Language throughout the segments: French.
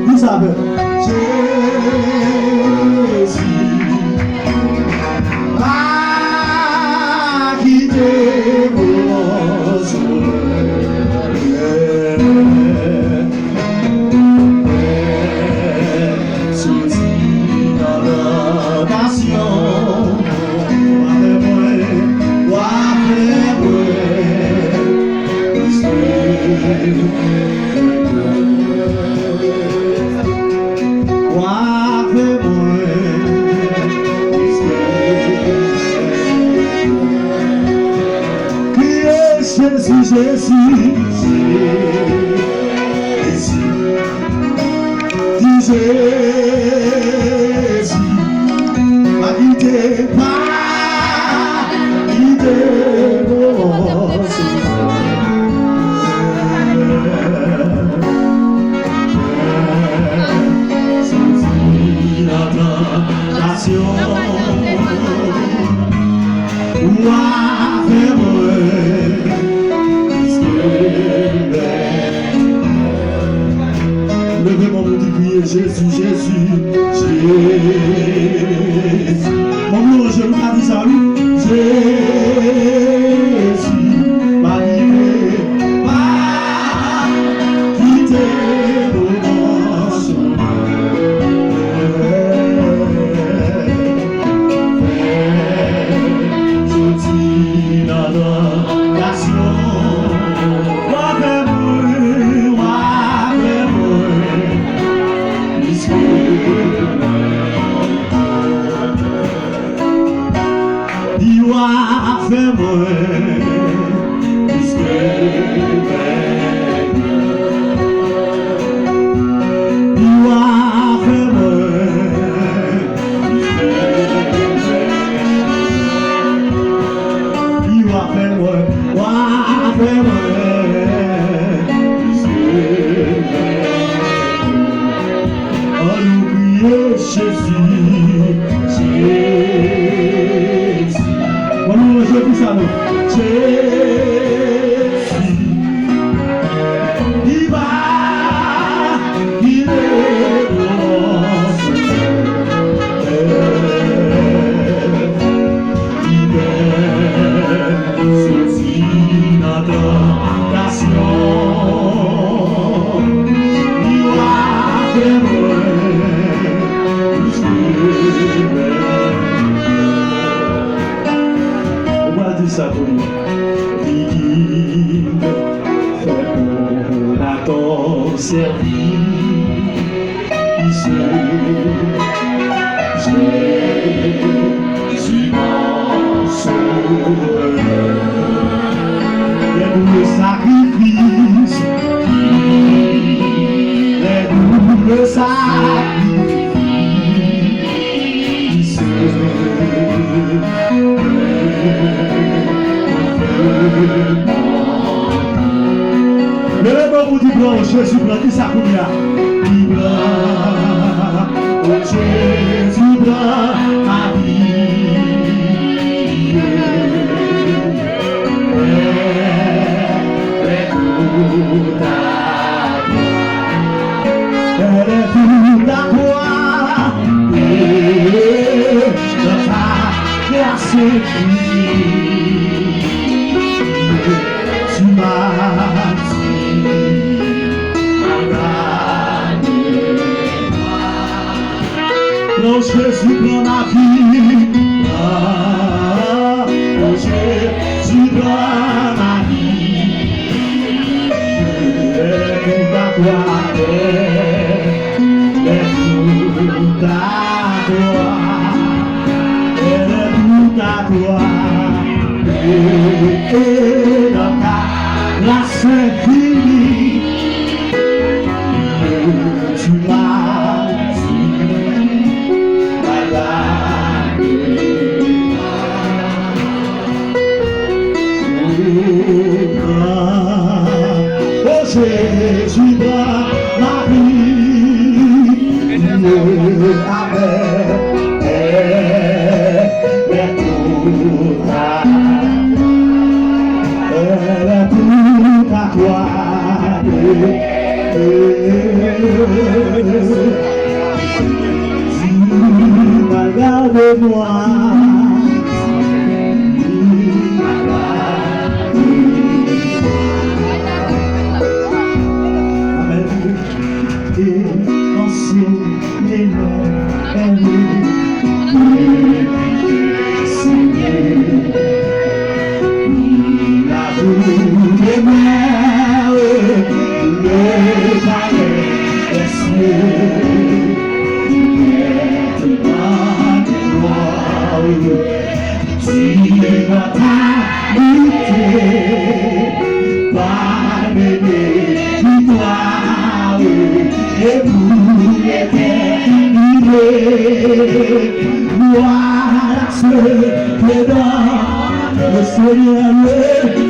Vous savez, Jésus blanc, qui ça pour là? Jésus blanc, ma vie. Elle est toute à toi. Et dans ta grâce tu m'as oh Jésus prend ma vie, oh Jésus prend ma vie, et tout à toi, et tout à toi, et tout à toi, et dans ta grâce infinie, tu m'as Jésus dans ma vie, avec tout à toi. Regarde-moi. Voilà ce que donne le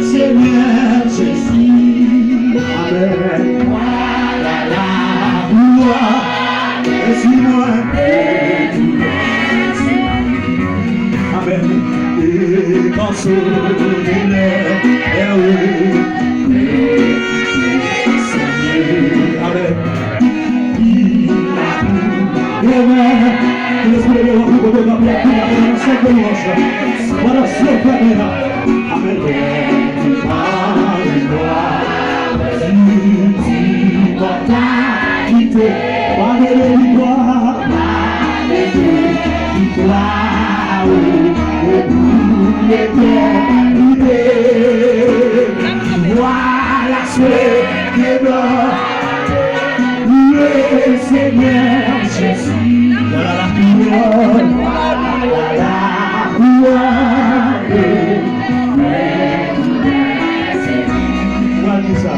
Seigneur Jésus. Amen. Voilà la gloire et si moi. Amen. Et quand ce est Amen. Voilà ce que Amen. Voilà ce que le Seigneur Jésus. Voilà la couronne, voilà la couronne. Voilà tout ça.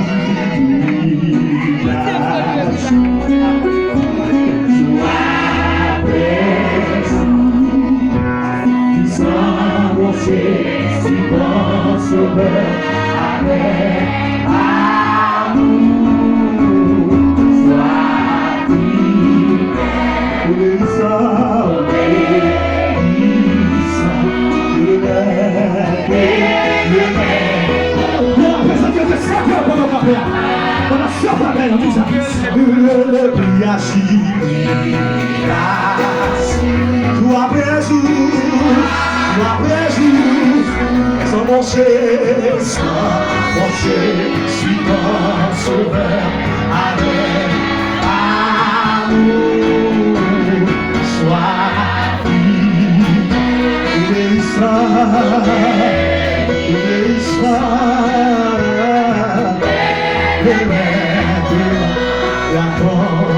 Si bon sauveur avec amour, sois fidèle, obéissant, le maître, sans manger, si ton sauveur avec amour, sois obéissant, le maître, la compagnie.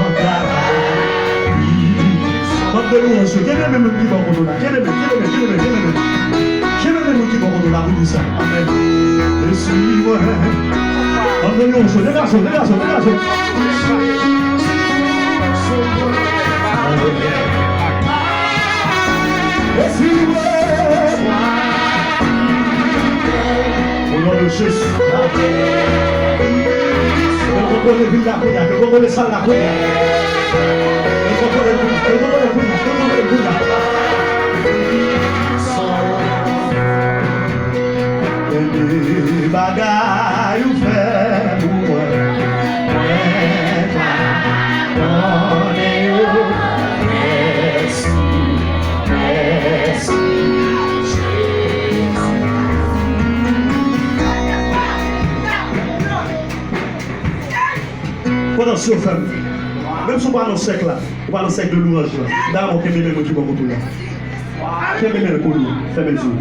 de louange. Quel est même qui va vous donner? Quel est même qui va vous donner? Vous dites ça. Amen. Et si moi, on de louange. Les garçons. Et si moi, au nom de Jésus. Que vous ça la bagaille ou fait pour moi. Pendant ce famille, même si on va dans le cercle là, on va dans le cercle de louange là, d'abord, on peut même qui va vous là. Quel est le pour nous? Fais mes yeux.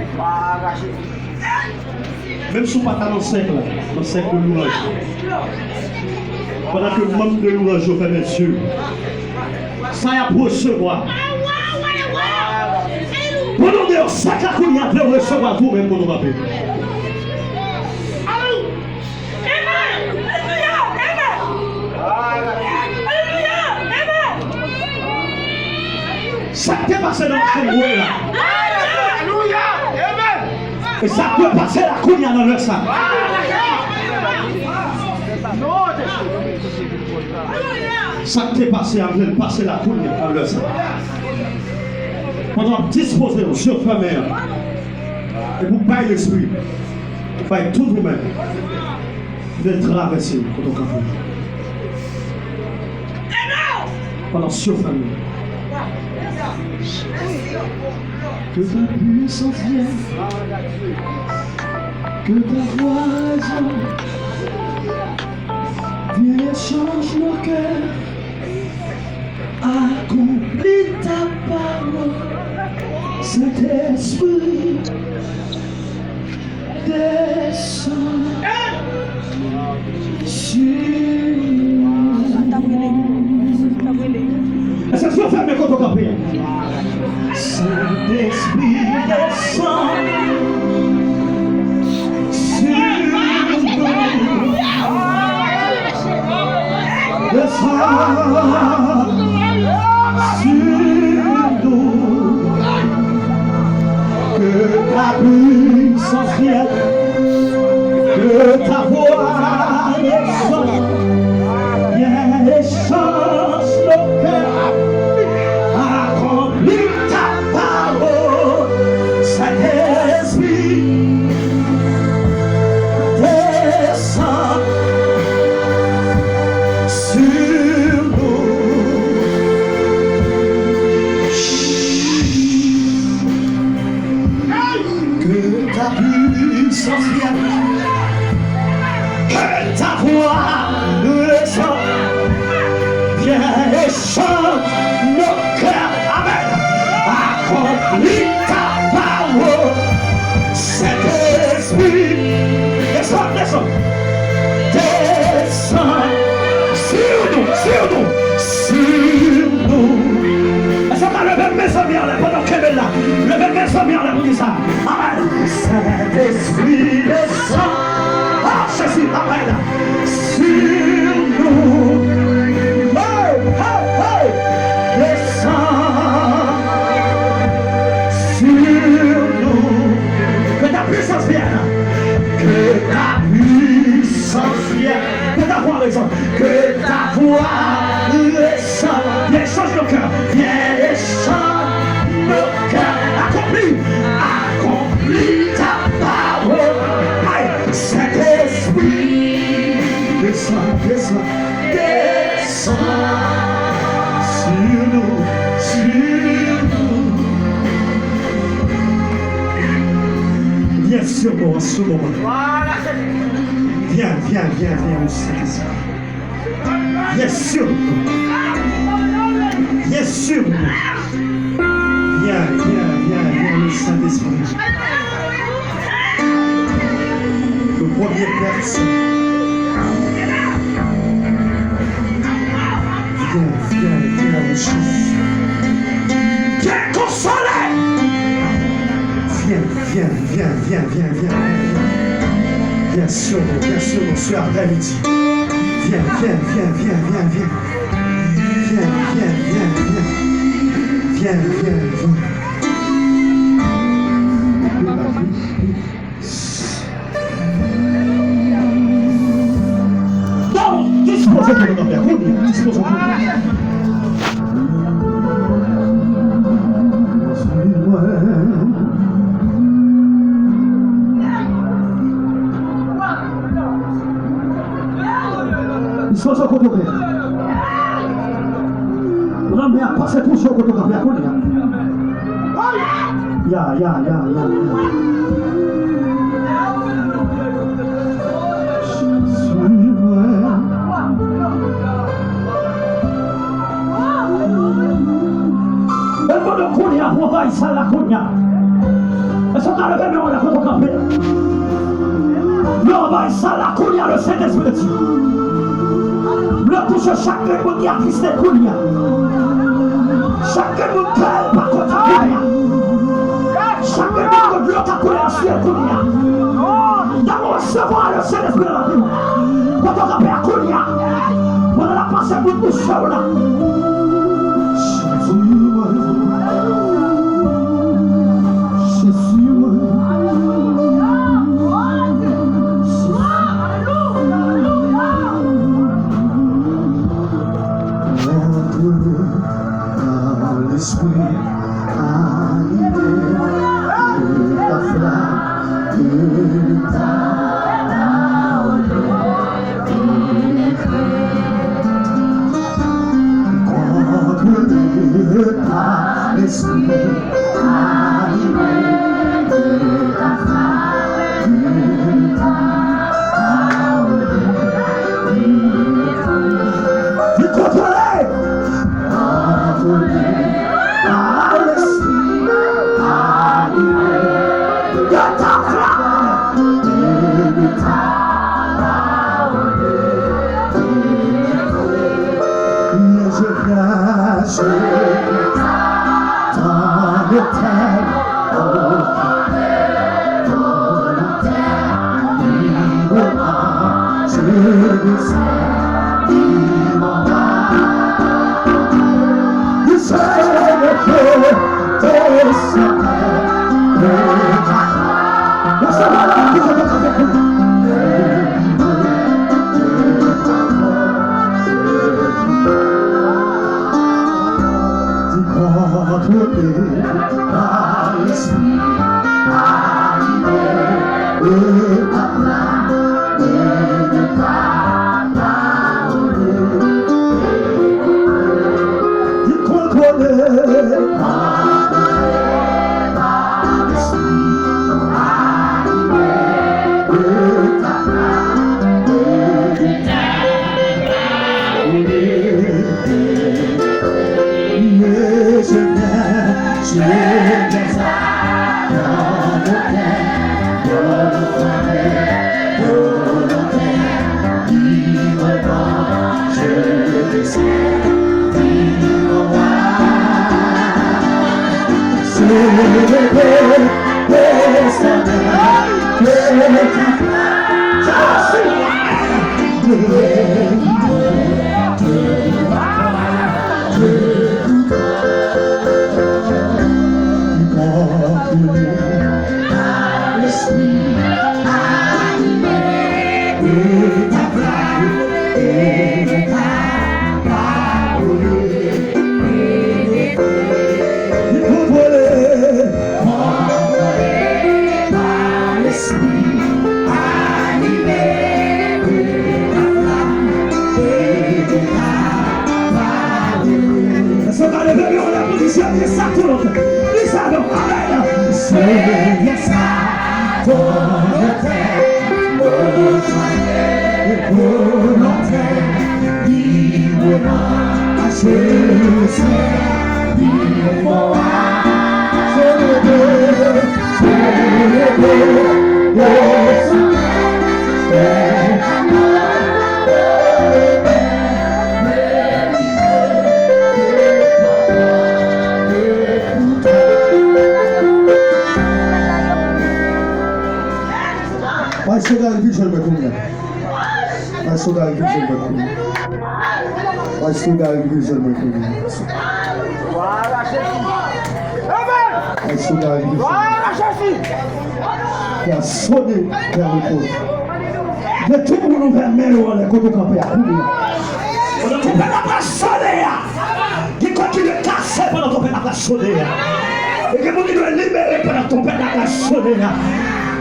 Même si on va dans le cercle là, dans le cercle de louange, pendant que le membre de louange fait mes yeux, ça y a pour recevoir. Pendant que ça y a pour recevoir vous-même pour nous rappeler. Ça t'est passé dans le chambre là. Alléluia. Amen. Et ça peut passer la couille dans le sang. Ça t'est passé en train de passer la couille dans le sang. Pendant disposer aux yeux fermés. Et vous baillez l'esprit. Vous baillez tout vous-même. de traverser ton campement. Pendant sur famille. Que ta puissance vienne, que ta voix vienne et change nos cœurs, accomplis ta parole, Saint-Esprit, descend sur nous. Est-ce que tu vas faire mes côtes au campé? Saint-Esprit, descend sur nous. Descend sur nous. Que ta puissance vienne, que ta voix descende, vienne et change nos cœurs, accomplis ta parole, Saint-Esprit, descend sur nous. Que ta puissance vienne, que ta voix descende, vienne et change nos cœurs. Amen. Accomplis ta parole, Saint-Esprit. Descends, descends. Descends sur nous, sur nous, sur nous. Est-ce qu'on a levé mes amis en l'air pendant qu'elle est là? Levez mes amis en l'air pour dire ça. Amen. Saint-Esprit descend. Ah, Jésus, amen. Sur nous. Hey, hey, hey. Descend sur nous. Que ta puissance vienne. Que ta puissance vienne. Que ta voix résonne. Que ta voix résonne. Viens, change nos cœurs. Viens et change nos cœurs. Accomplis. Accomplis ta parole. Aïe, Saint-Esprit. Descends, descends, descends sur nous, sur nous. Viens sur nous en ce moment. Viens, viens, viens, viens au Saint-Esprit. Viens sur nous. Viens sur nous. Viens, viens, viens, viens le Saint-Esprit. Le premier personne. Viens, viens, viens, mon Jésus. Viens consoler. Viens, viens, viens, viens, viens, viens. Viens sur nous ce après-midi. Viens, viens, viens, viens, viens, viens. Viens, viens, viens, viens. Viens, viens, viens. Non, disposez pour notre Père. Disposez pour notre Père. Disposez pour notre Père. On a mis à passer tout sur notre Père. Ya. On va y ça la cognac. Est-ce qu'on a levé, mais on a photographié? Mais on va y ça la cognac, le Saint-Esprit de Dieu. Le touche chaque monde qui a Christ de cognac. Chaque monde qui a pas contre cognac. Chaque monde qui a pas contre cognac. D'abord recevoir le Saint-Esprit de la vie. Photographié à cognac. On a passé beaucoup de choses là.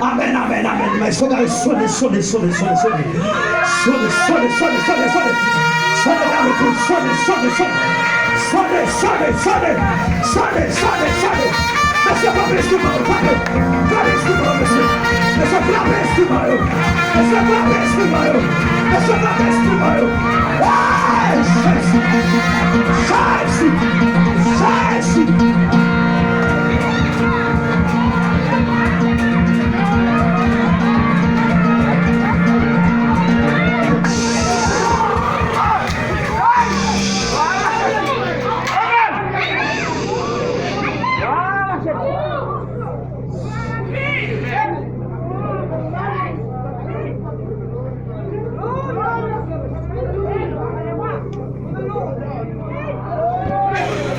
Amen, amen, amen. Mais sonne.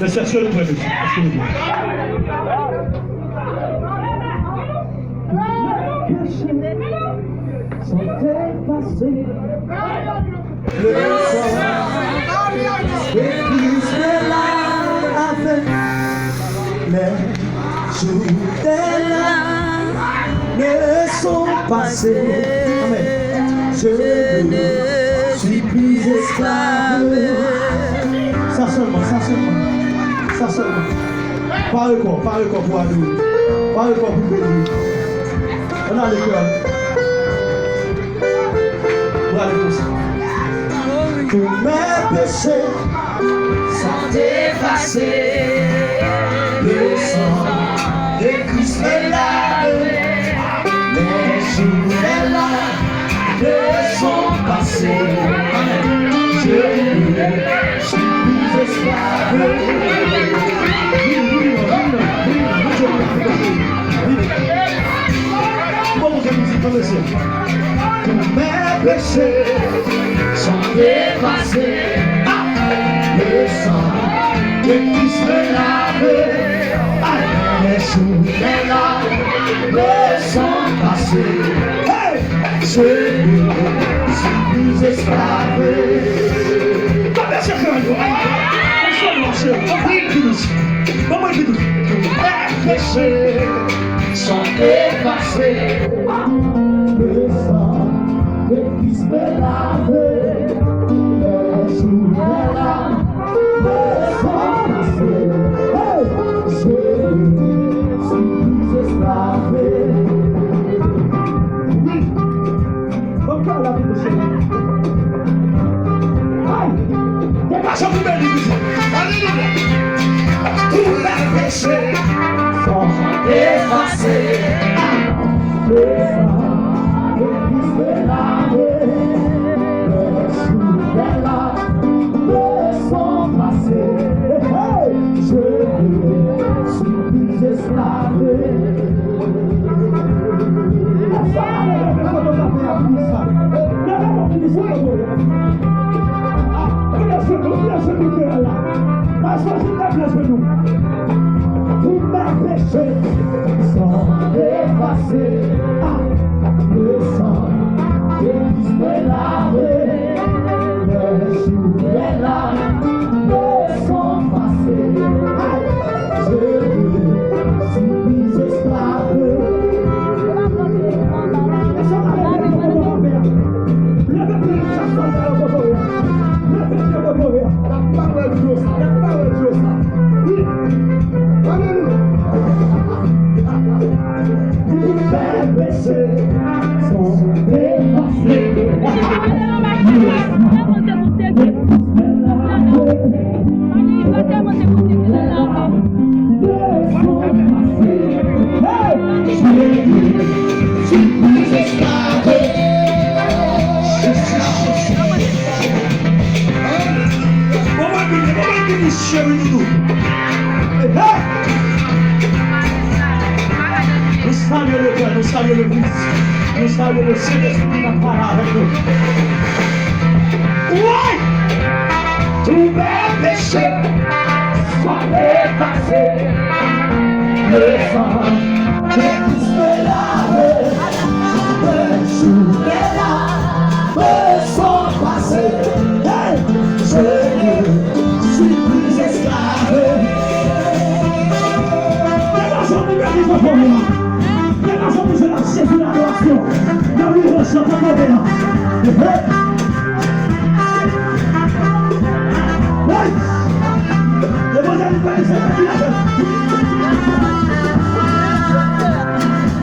Est-ce que vous pouvez ne sont passés. Je ne suis plus esclave. Ça seulement. Pas le corps pour adorer. Pas le corps pour bénir. On a le cœur. Voilà le ça. Tous mes péchés sont effacés. Le sang de Christ est là. Les jours est là. Ne sont passés. Je ne suis plus esclave. Vamos a musicar, Tous mes péchés sont effacés. Le sang de Christ me lave. Les souvenirs là me sont passés. Je suis plus esclave. Mes péchés sont effacés. Le sang de Christ me lave. Les souvenirs là me sont passés. Je suis plus esclave. Oui, encore la vie de Seigneur. Aïe, dépassons tout le monde. Alléluia. Tous mes péchés sont effacés. Le sang de Christ me lave. Les souvenirs là me sont passés. Je suis plus esclave. Tous mes péchés sont effacés. Le sang de Christ me lave. Les souvenirs là me sont passés. Je suis plus esclave. Mes péchés sont effacés. Nous saluons le Père, nous saluons le Fils, nous saluons le Saint-Esprit qui va parler avec nous. Ouais! Tous mes péchés sont effacés. Le sang de Christ me lave. Les souvenirs là me sont passés. Je suis plus esclave. Dégageons du mérite pour moi. Dégageons du la saisir l'adoration. Dans le ressent pour moi.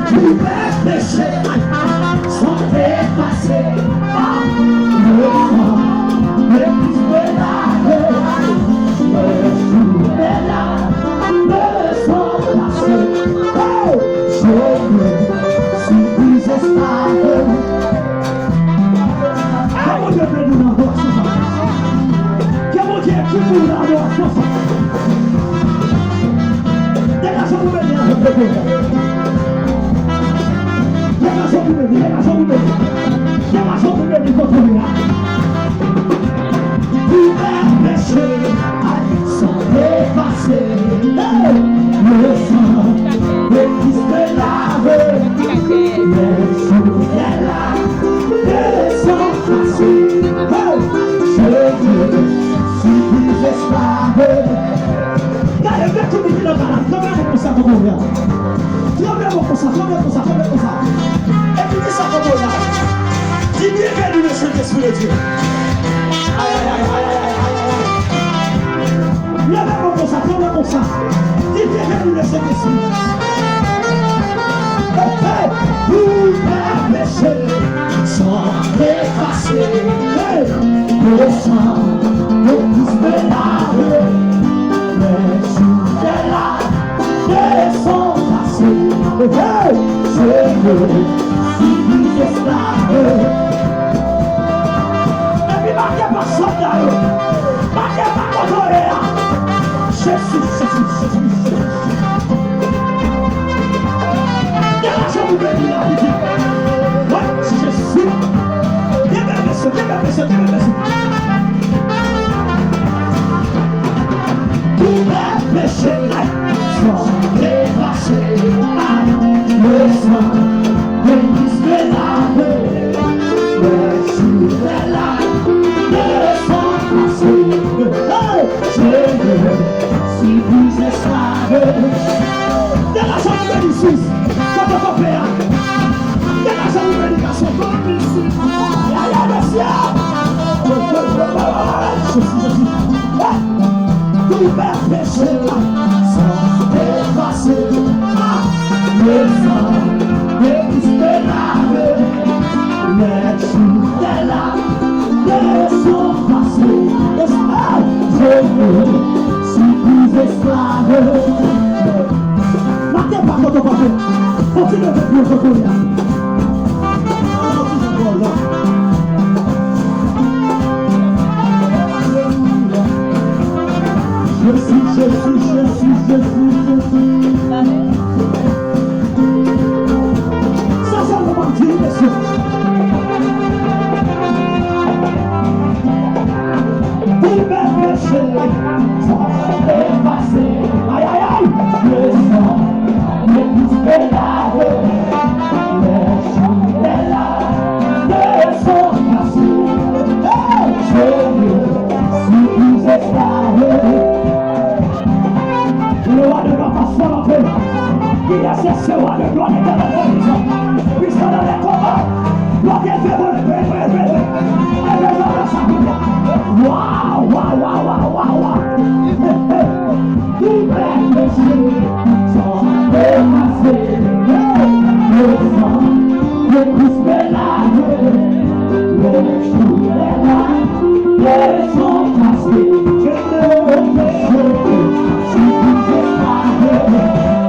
Tous mes péchés sont effacés. Le sang de Christ me lave. Les souvenirs là me sont passés. Je suis plus esclave. Comment Dieu peut nous l'adoration? Comment Dieu peut nous l'adoration? Dégageons du mérite pour moi. Dégageons du mérite, dégageons du mérite. Dégageons du mérite pour moi. Tous mes péchés sont effacés. Le sang de Christ me lave. Les souvenirs là me sont passés. Je suis plus esclave. Regardez, faites tout le monde dans la main. Tremblez pour ça comme on vient. Tremblez pour ça, tremblez pour ça, tremblez pour ça. Et puis dis ça comme on a. Dis bienvenue le Saint-Esprit de Dieu. Aïe, aïe, aïe, aïe, aïe, aïe, aïe. Levez-vous pour ça, tremblez pour ça. Dis bienvenue le Saint-Esprit. Tous mes péchés sont effacés. Le sang de Christ me lave. Les souvenirs là me sont passés. Je suis plus esclave. Et puis marquez par soldat, marquez par contrôlé. Jésus. Dégagez-vous de la vie. Ouais, Jésus. ton papa. Continue de prier pour toi. Ça, c'est le moment de dire, monsieur. Pour me pécher, sans dépasser. Aïe, aïe, aïe. Le sang, le plus pénal, les jours est là, le sang cassé. Je suis plus esclave. Le roi de gloire va se rentrer. Il a cherché le roi de gloire et de la religion. Puisque dans les combats, gloire qu'elle fait voler, elle va dans sa coupe. Waouh, waouh, waouh, waouh, waouh. Tout est péché, sans dépasser. Le sang, le Christ est là. Le jour est là, les sont cassés. Je ne péché.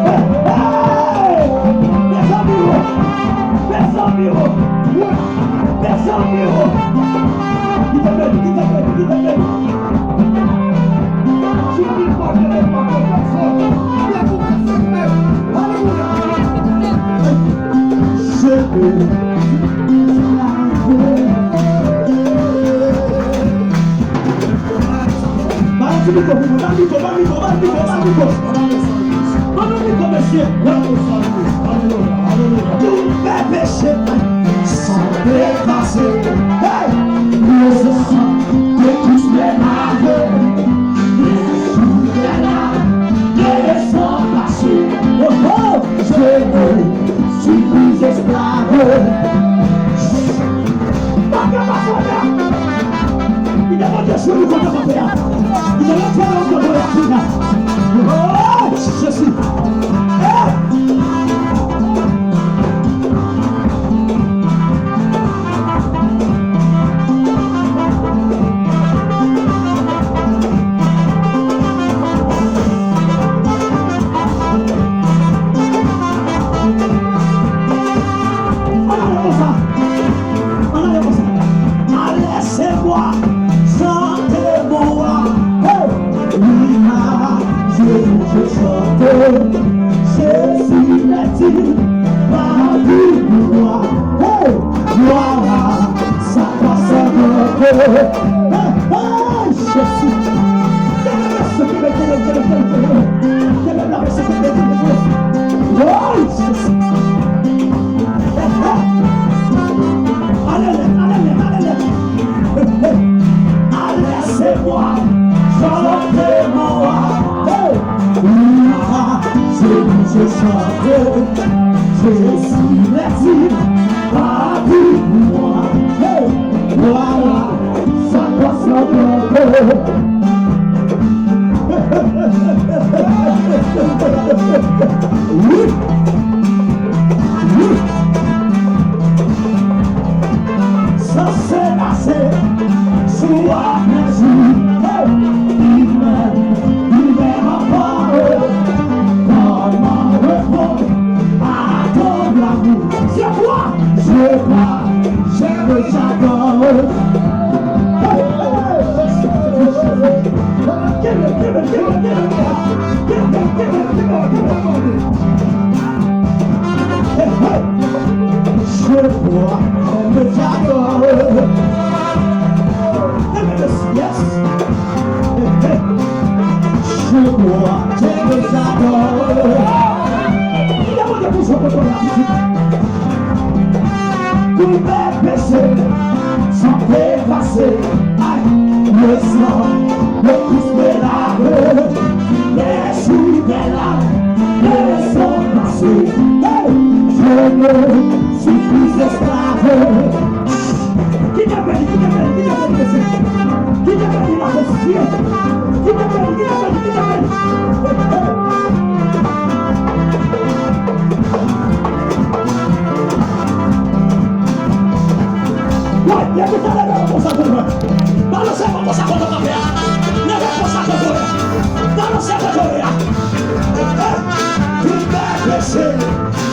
effacer,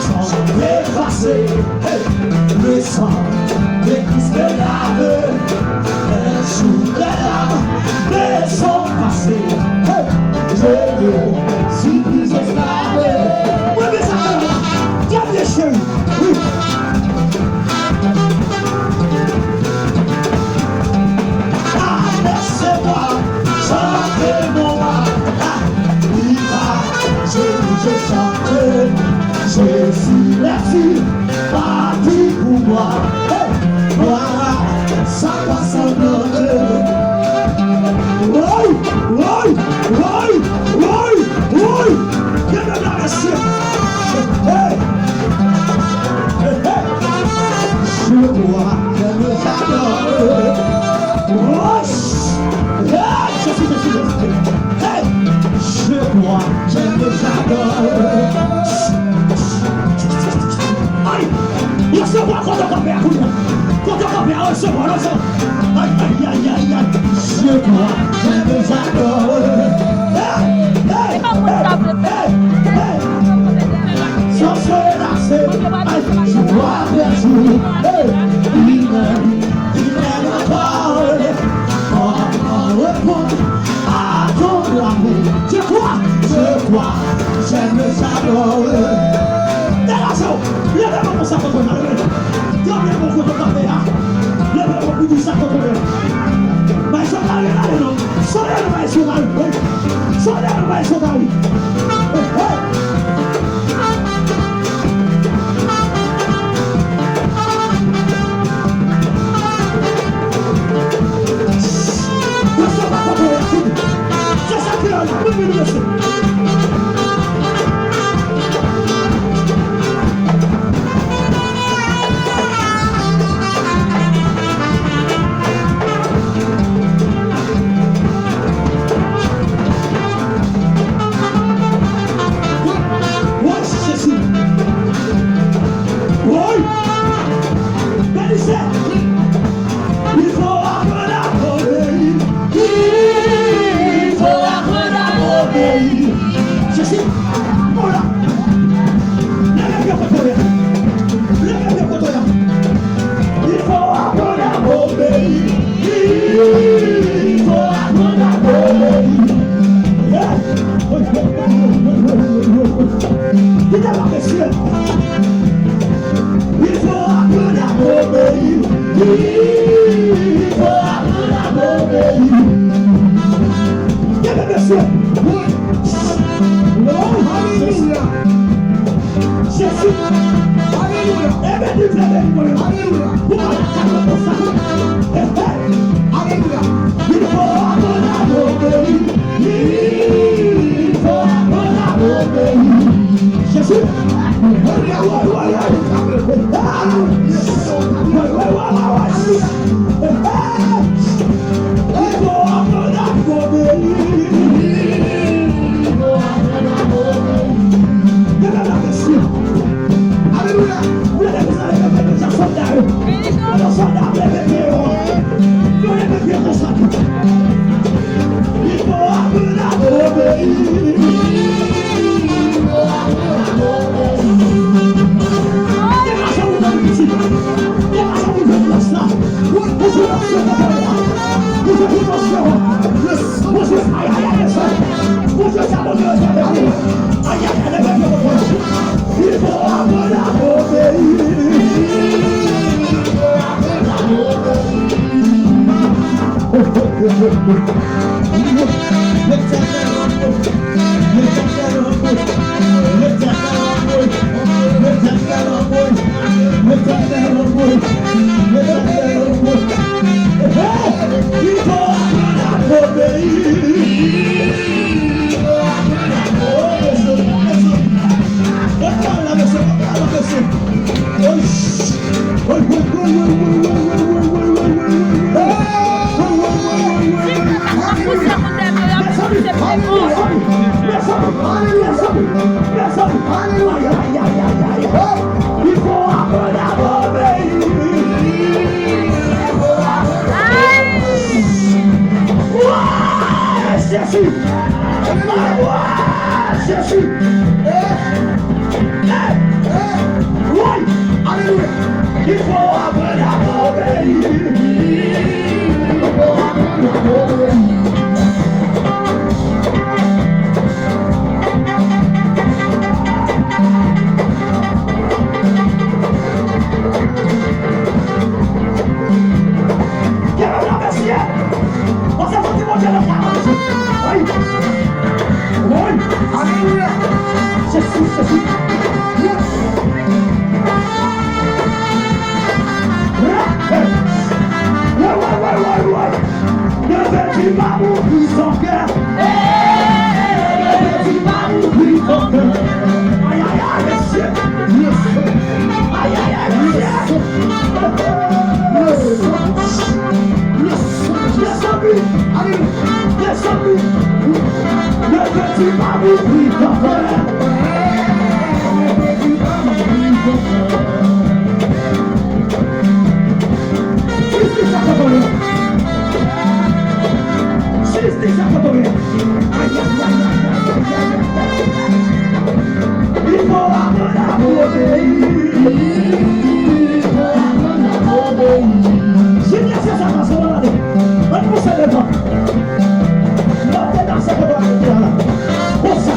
sans effacer. Le sang de Christ me lave, sous les larmes de son passé. Je ne suis plus esclave. Oui, mais ça va, tiens bien chérie. Oui. Laissez-moi chanter mon âme. Je chante, Jésus merci, parti pour moi. Voilà, ça va s'en donner. Oui, oui, oui, oui, oui. Viens me la merci. Je vois que le j'adore. Je vois, j'aime le j'adore. Aïe, il se voit quand on va faire. Quand on va faire, recevoir le sang. Aïe, aïe, aïe, aïe, aïe. Je vois, j'aime le j'adore. Hey, hey, hey, hey. Sans se lasser, je vois vers jour. Il m'aime la parole. On répond à ton amour. Je crois, j'aime le j'adore. Dégagez-vous, levez-moi mon sac contre moi. Levez mon côté par terre. Levez mon bout du sac contre moi. Mais je vais aller là, non. Soleil le maïs sur la rue. Soleil le maïs sur la rue. C'est ça qui est là, oui, monsieur. Oui, Jésus. Oui. Bénissez. Il faut apprendre à obéir. Il faut apprendre à obéir. Jésus. Oh là. Levez bien votre oreille. Levez bien votre oreille. Il faut apprendre à obéir. Il faut apprendre à obéir. Dites-moi, messieurs. Il faut apprendre à obéir. Il faut apprendre à obéir. Dites-moi, messieurs. Alléluia. Jésus. Alléluia. Eh bien, dis-le, alléluia. Vous m'avez calmé pour ça. Alléluia. Il faut apprendre à obéir. Il faut apprendre à obéir. Jésus. Jésus, pas m'ouvrir son cœur. Ne peux-tu pas m'ouvrir ton cœur. Aïe, aïe, aïe, monsieur. Aïe, aïe, aïe, monsieur. Descends-lui. Allez, descends-lui. Ne peux-tu pas m'ouvrir ton cœur. Il faut apprendre à m'obéir. J'ai bien fait ça parce qu'on a dit. On pousse le vent. L'autre dans cette voie là. Pour ça.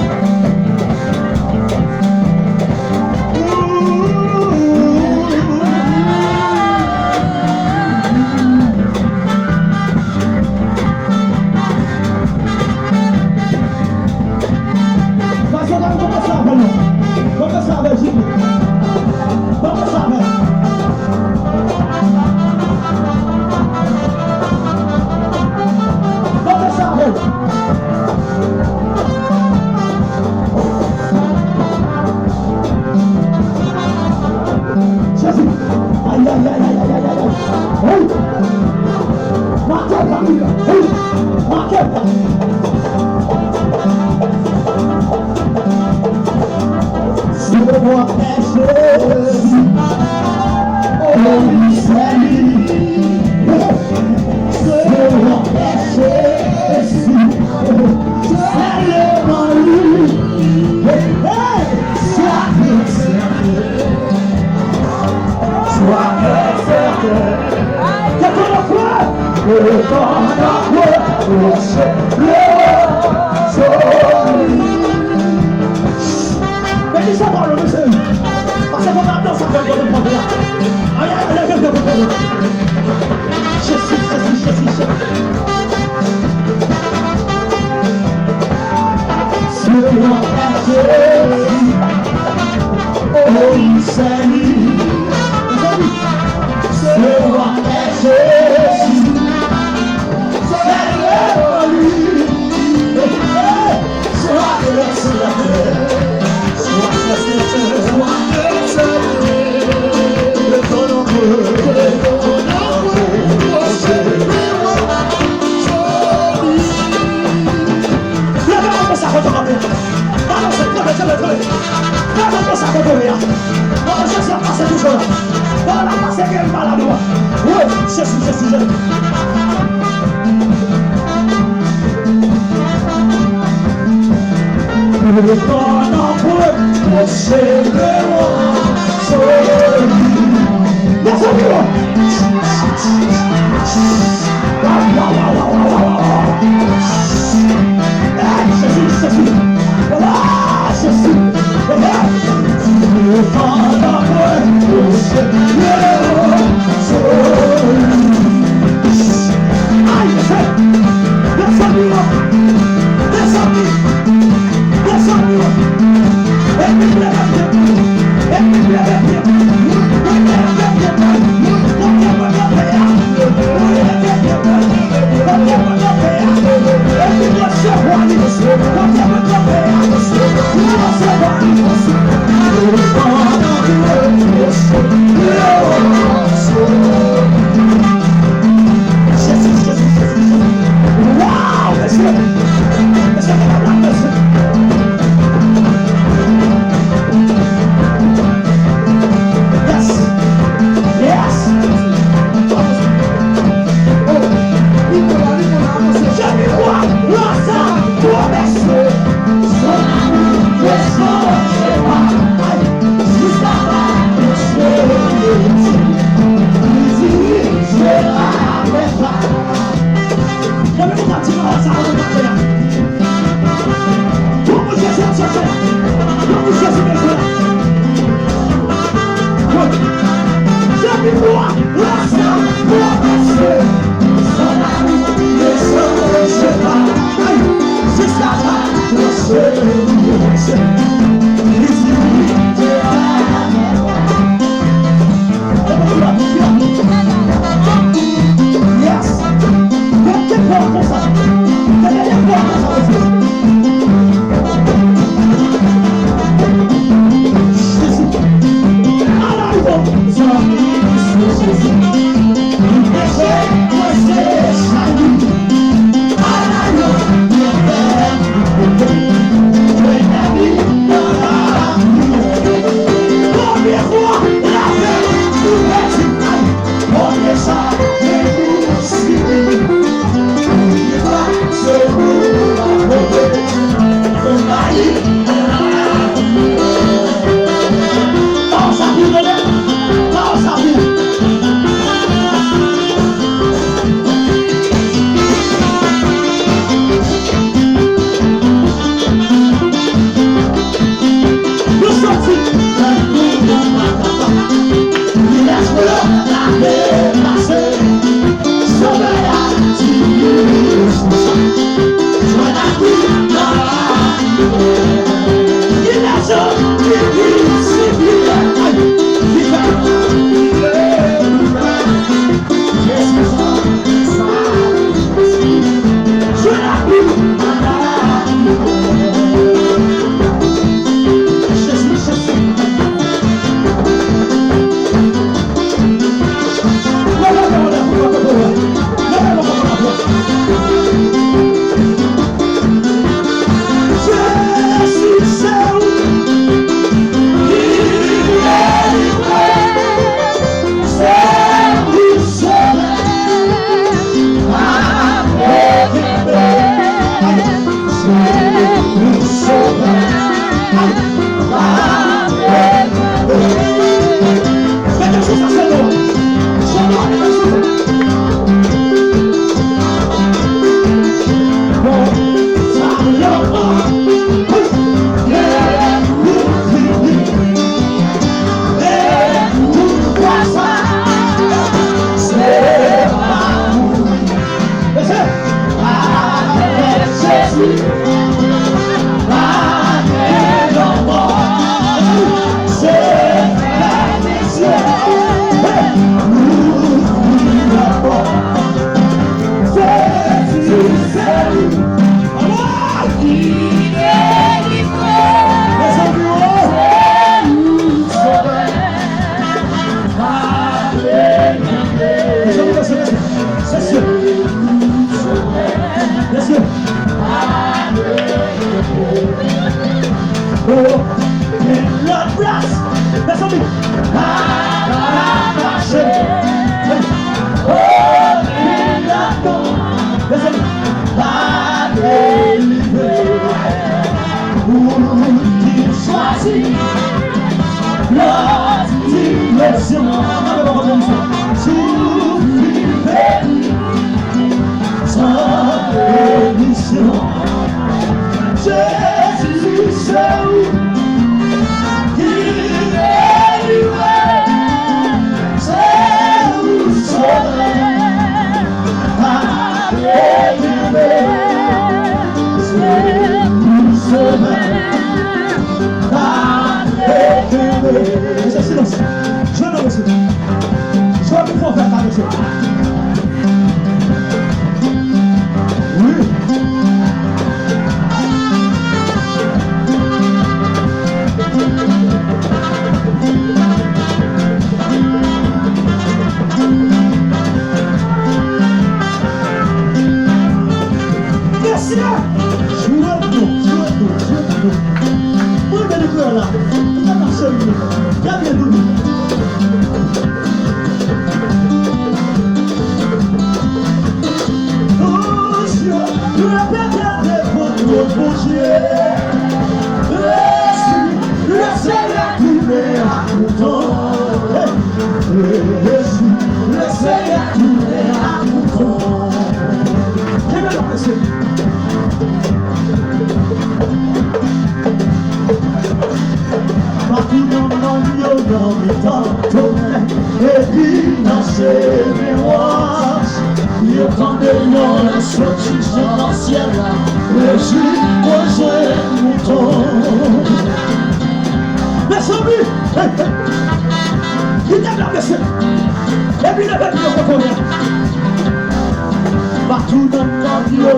Partout dans le monde, il y a un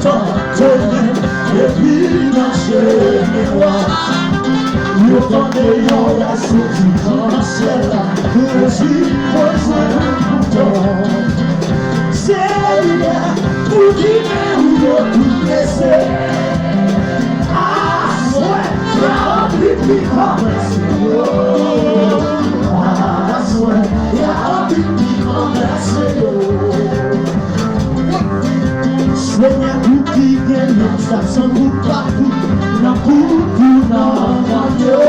temps, et puis dans chez les rois. Il y a tant d'ayants, la sortie dans le ciel, que je suis besoin de bouton. C'est là, pour qui où il y a tout laissé. Ah, ouais, la remplie qui commence. Ah, ouais, la remplie qui commence. Seigneur, tout qui vient, ça s'en coupe partout, dans tout, dans Dieu.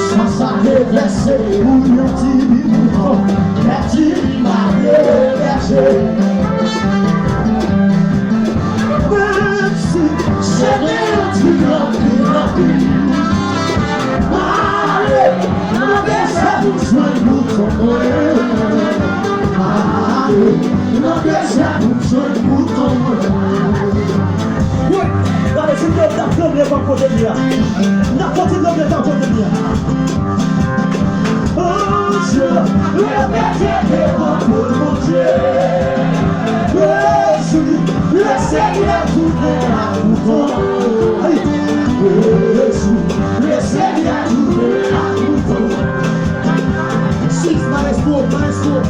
Sans ça déverser, ou bien petit bouton, la petite mariée berger. Merci, Seigneur, tu remplis. Allez, on baisse à besoin de bouton. Allez, on baisse à besoin de bouton. Oui, allez, s'il te plaît, t'as plein de pas côté de bien. N'importe qui l'homme est en côté de bien. Oh Dieu, le métier est bon pour mon Dieu. Jésus, le Seigneur tourné à bouton. Jésus, le Seigneur tourné à bouton. Six, maestro,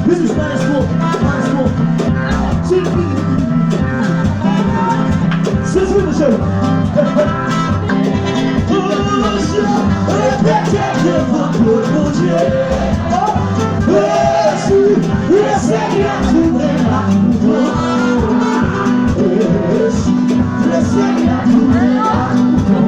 this is maestro. C'est vous, monsieur. Oh Dieu, répétez devant mon Dieu. Jésus, le Seigneur tourné à bouton. Jésus, le Seigneur tourné à bouton.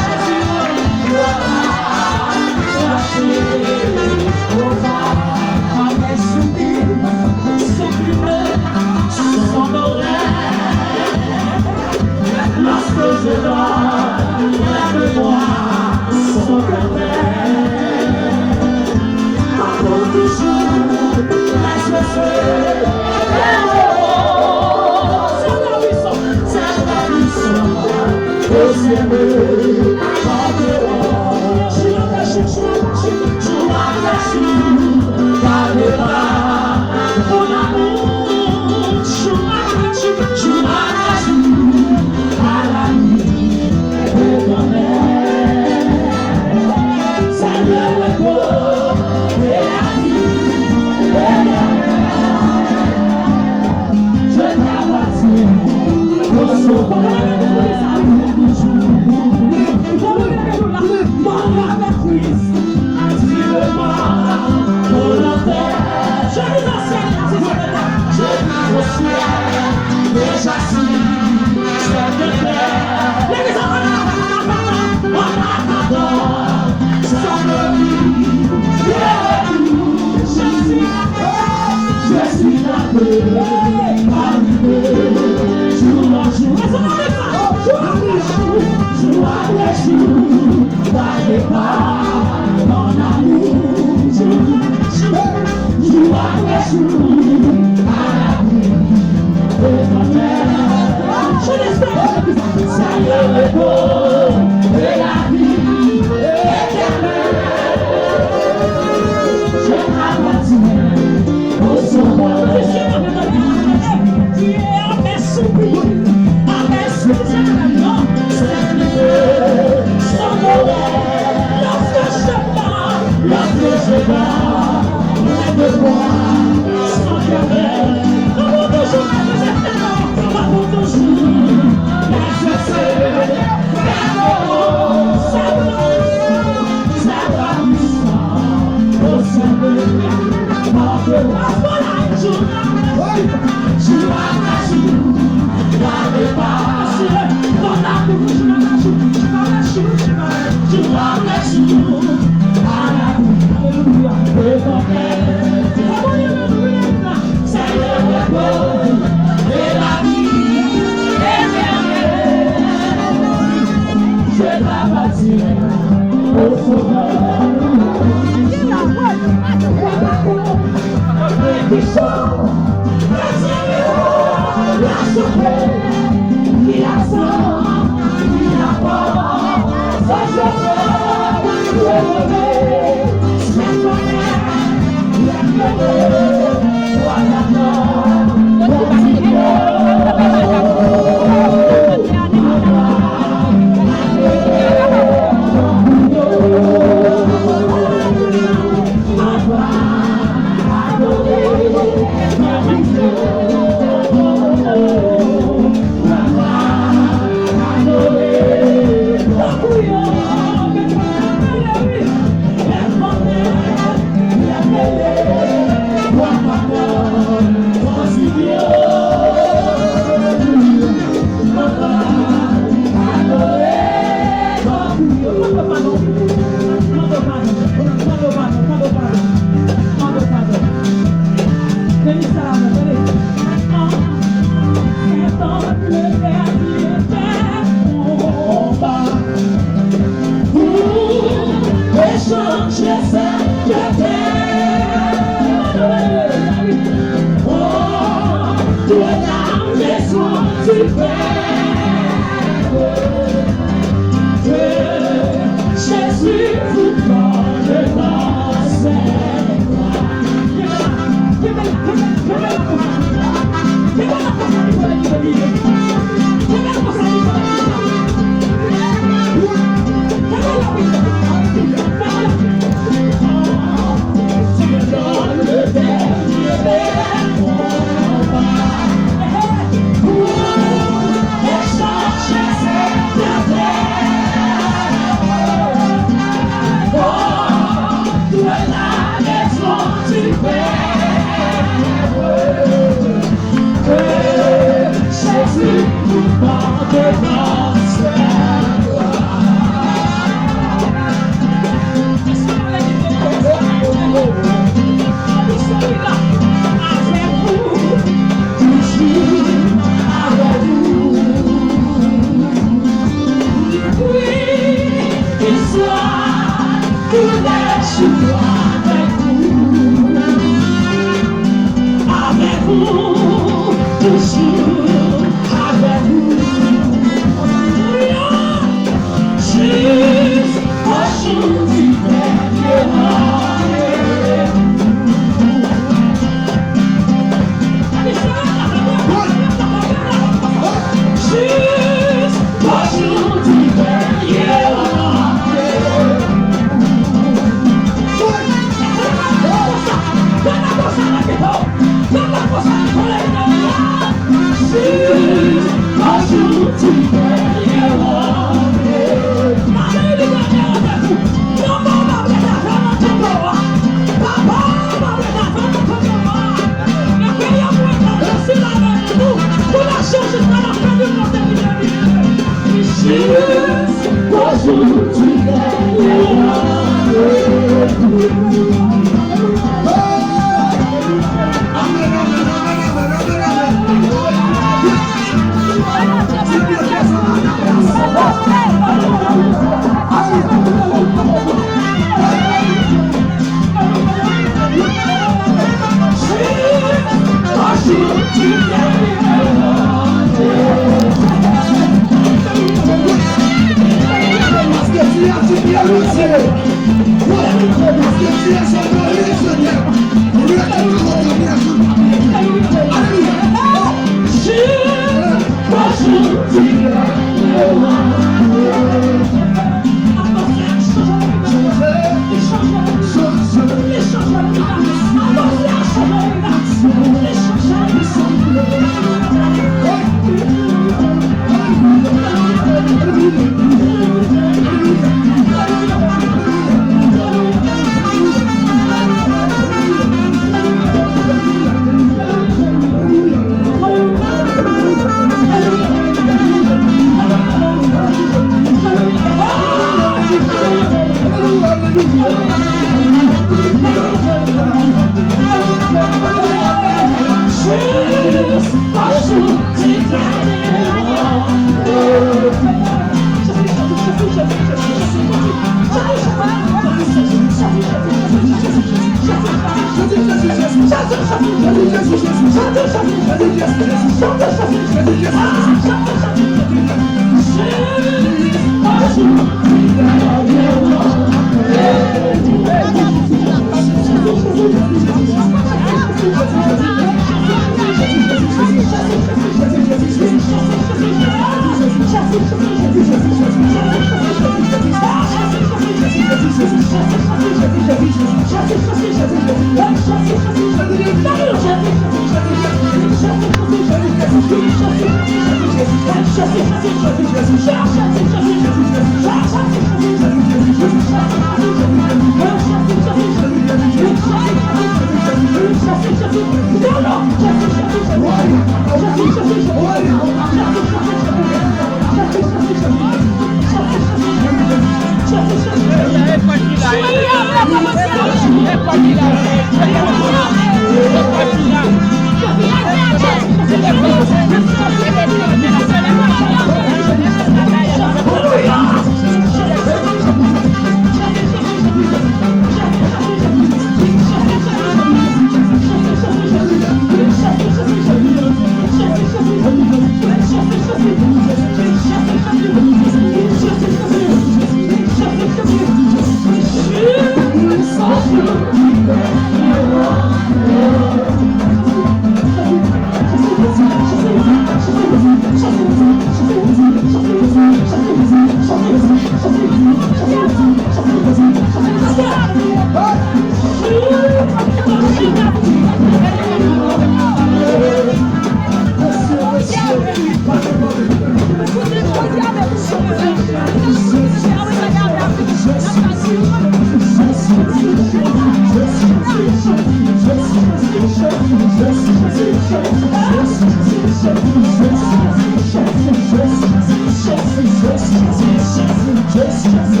Yes,